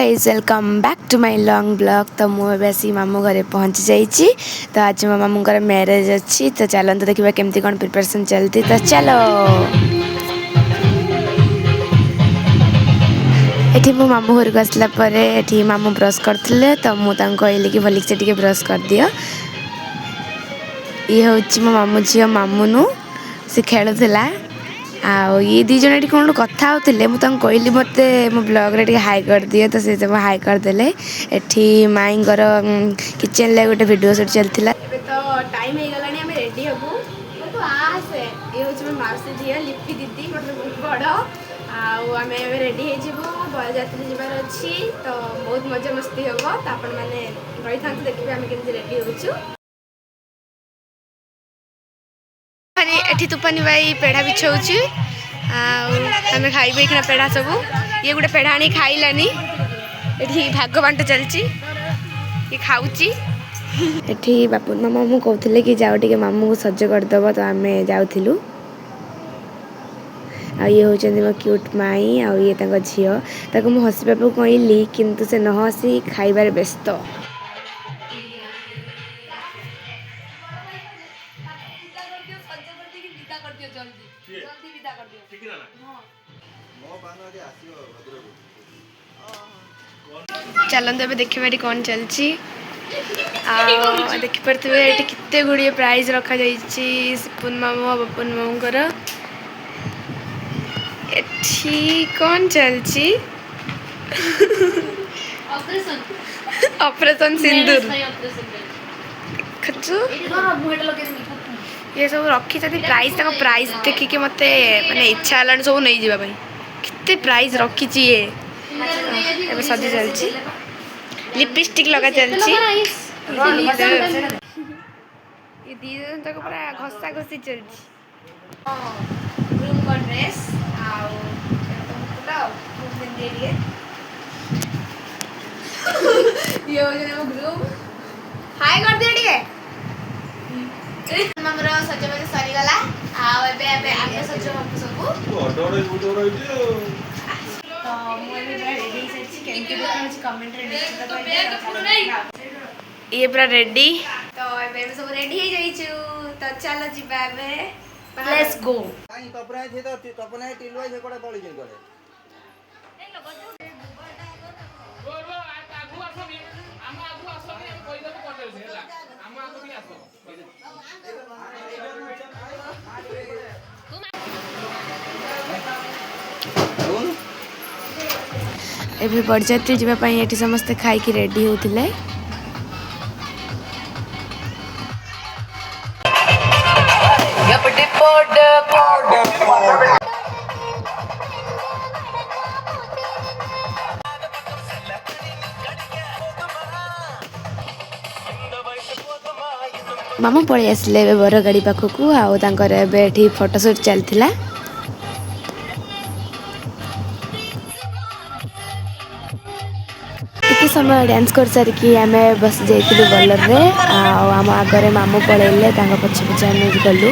Guys welcome back to my long blog. तो मुझे आसी मामू घरे पहुँची जाइए। तो आज मो मामू मैरेज अच्छी तो चलते देखा केमती कौन प्रिपरेशन चलती। तो चलो ये मो मामू घर को आसला मामू ब्रश करते तो मुझे कहली कि भलिक से ब्रश कर दियो। ये हूँ मो मामू झील मामूनु से खेलुला आ ये दी जन ये कौन कथा होते मुझे कहली मत मो ब्लॉग रे हाई कर दिए। तो से सब हाई करदे। एठी माई किचन ले गोटे वीडियो शूट चलता। तो टाइम हो गलानी आम रेडी हबू। तो आसे ये हूँ मो माउसी झील लिपि दीदी मतलब बहुत बड़ आम रेडी हो बरजात्री जबार अच्छी। तो बहुत मजा मस्ती हम तो आपण मैंने रही था देखिए आम केमी रेडी हो। एठी तुपानी भाई पेड़ा बिछाऊँ आम खाइबे कि पेड़ा सब। ये गोटे पेड़ा आनी खाइलानी ये भाग बांट चलची ये खाऊची। एठी बापू मामू कहते कि जाओ टे मामू को सज करदेव। तो आम जाऊँ ये होचंदी मो क्यूट माई आ ये झील ताको मु हसवा कहली किंतु से न हसी खाइबार व्यस्त। चलते ए देखा कौन चलती देखिपे ये केते गुड़िए प्राइज रखा सिपुन मामू बपुन मामूर एठी कौन चलती ऑपरेशन सिंदूर खचु ये सब रखी प्राइज प्राइज देखिए मत माने इच्छा है सब नहीं जावाई केते प्राइज रखी ये सजी चलती लिपस्टिक लगा चलती ये दी जन तक पूरा घसा घसी चलती। ग्रूम का ड्रेस ये हो ग्रूम हाय कर दियो टिके हमर सजबाज सरीगला आमे सज हम सब तो ये पूरा रेडी तो सब रेडी हो जाइछु। तो चलो जीवा लेट्स गो। एबे बरजात्री जावाई ये समस्ते खाई रेडी होते। मामू पलि आसले बर गाड़ी पाखक आठी फोटोशूट चलता। टी समय डांस कर सारिकी आम बस जाइलु बलर रे आम आगे मामू पलैले पछे पछे आम गलु।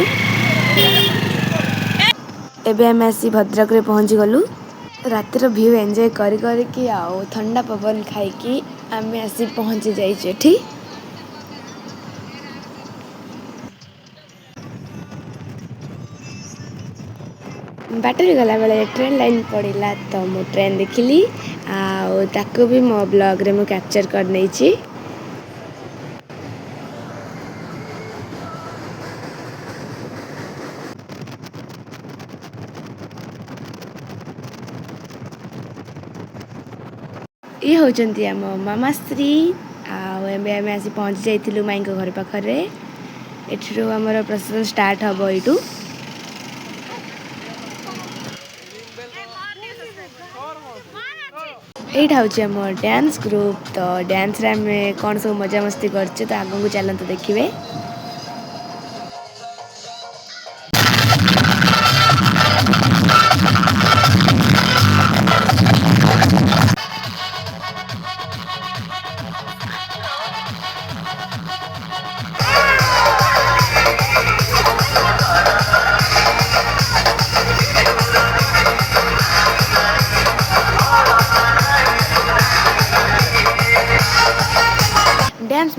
एबे आम आसी भद्रक रे पहुँची गलु। रातिर व्यू एंजॉय करके ठंडा पवन खाई आम आसी पहुँची जाइए। बाटर गला बेले ट्रेन लाइन पड़ा तो मु ट्रेन देखिली ताको भी मो ब्लॉग रे मु कैप्चर कर नहीं छी। ये होचंती आम मामाश्री आम आसी पहुँची जाइलु माई घर पाखरे। एठू आमर प्रोसेसन स्टार्ट हम यू यहाँ हूँ आम डांस ग्रुप। तो डांस रे आम कौन सब मजा मस्ती करछे तो आगू चलते देखिए।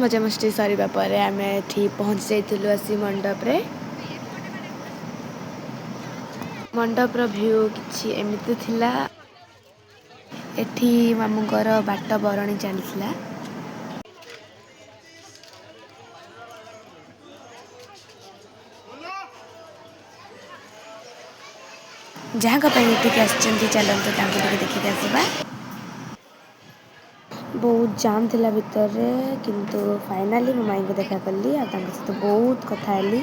मजामस्ती सरिबा परे आमे एठी पहुँच जाइथिलु आसी मंडप रे। मंडप रो व्यू किछि एमिति थिला। एठी मामुଙ୍କର बाट बरणी चलिथिला। जहाँ एଠିକି ଆସିଛନ୍ତି ଚାଲନ୍ତୁ ତାଙ୍କୁ ଟିକେ ଦେଖିକି ଆସିବା। बहुत जाम थिला भितर रे किंतु फाइनाली मो माई को देखा कली आ तांको सहित बहुत कथा हेली।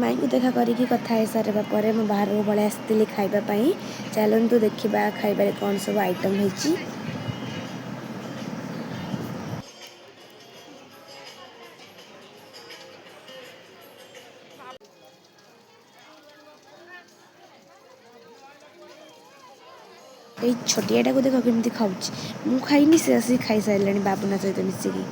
माई को देखा करिकी कथा हे सारे बारे मो बाहर को पळे आस्तिली खाइबा पई। चलନ୍ତୁ देखिबा खाइबारे कोन सब आइटम हेची। এই ଛୋଟିଆଟାକୁ ଦେଖ କେମିତି ଖାଉଛି। ମୁଁ ଖାଇନି ସେ ଆସିକି ଖାଇସାରିଲାଣି ବାବୁନା ସହିତ ମିଶିକି।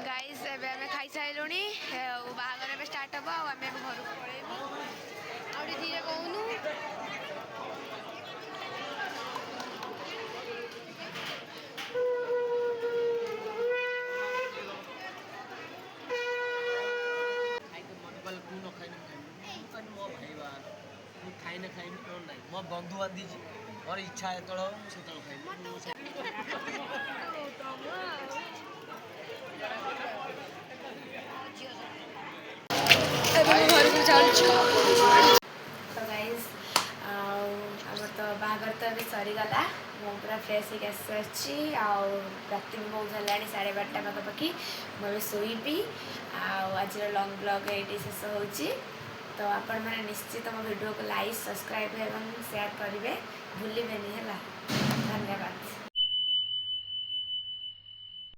गाइस एबे हमें खाई साइलुनी बाहागर एबे स्टार्ट हबो आ हमें घर को पळेबो आउडी धीरे कहूनु। मो बंधु बांधी मोर इच्छा है तो से तो तो बाहागर तो अभी सरीगला मु पूरा फ्रेश होकर आसी राति भी बहुत है 12:30 पाखापाखि मुझे शोबी आज लंग ब्लॉग ये शेष हो तो आपण मैंने निश्चित मो वीडियो को लाइक सब्सक्राइब एवं शेयर करेंगे भूलें है। धन्यवाद।